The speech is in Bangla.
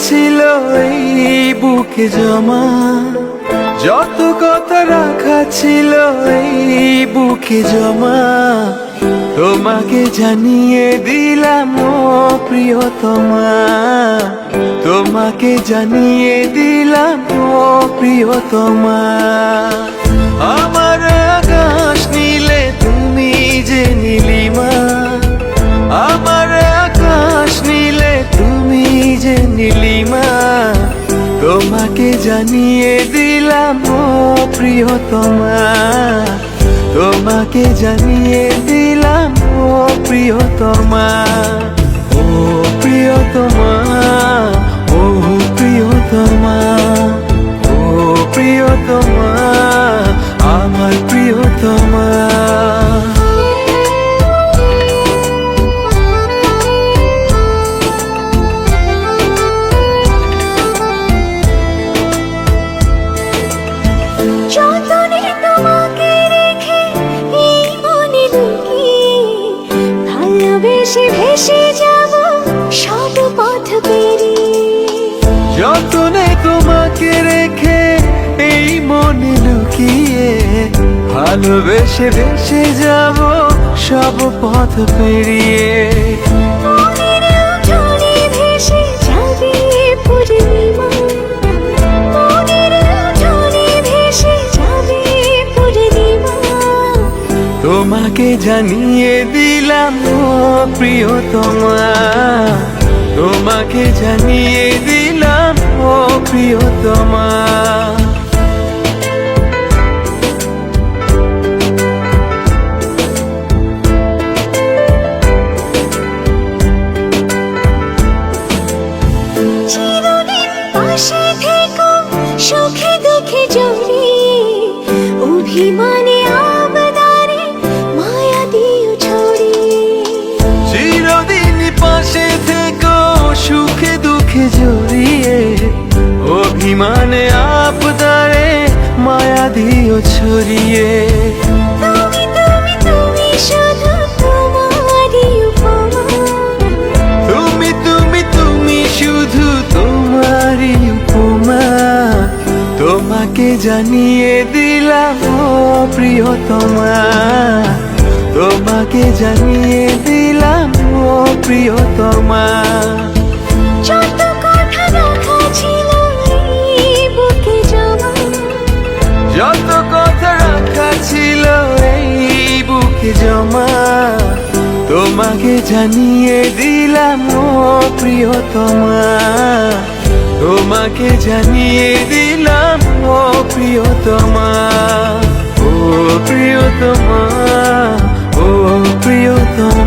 ছিল এই বুকে জমা, যত কথা রাখা ছিল এই বুকে জমা, তোমাকে জানিয়ে দিলাম ও প্রিয়তমা, তোমাকে জানিয়ে দিলাম ও প্রিয়তমা। আমার আকাশ নীলে তুমি যে নীলিমা, আমার আকাশ নীলে তুমি যে নীলিমা, তোমাকে জানিয়ে দিলাম ও প্রিয়তমা, তোমাকে জানিয়ে দিলাম ও প্রিয়তমা। ও প্রিয়তমা, ও প্রিয়তমা, ও প্রিয়তমা, আমার প্রিয়তমা। যতনে তোমাকে রেখে এই মনে লুকিয়ে, ভালোবেসে ভেসে যাব সব পথ পেরিয়ে। যতনে তোমাকে রেখে এই মনে লুকিয়ে, ভালোবেসে ভেসে যাব সব পথ পেরিয়ে। মনের উঠোনে ভেসে যাবে পূর্ণিমা, মনের উঠোনে ভেসে যাবে পূর্ণিমা, তোমাকে জানিয়ে দিলাম ও প্রিয়তমা, তোমাকে জানিয়ে দিলাম ও প্রিয়তমা। চিরদিন পাশে থেকো সুখে দুঃখে জড়িয়ে, অভিমানে আবদারে মায়া দিও ছড়িয়ে। চিরদিন পাশে থেকো সুখে দুঃখে জড়িয়ে, অভিমানে আবদারে মায়া দিও ছড়িয়ে। তুমি তুমি তুমি শুধু তোমারই উপমা, তুমি তুমি তুমি শুধু তোমারই উপমা, তোমাকে জানিয়ে দিলাম ও প্রিয়তমা, তোমাকে জানিয়ে দিলাম ও প্রিয়তমা। যত কথা রাখা ছিল এই বুকে জমা, যত কথা রাখা ছিল এই বুকে জমা, তোমাকে জানিয়ে দিলাম ও প্রিয়তমা, তোমাকে জানিয়ে দিলাম ও প্রিয়তমা। ও প্রিয়তমা, ও প্রিয়তমা।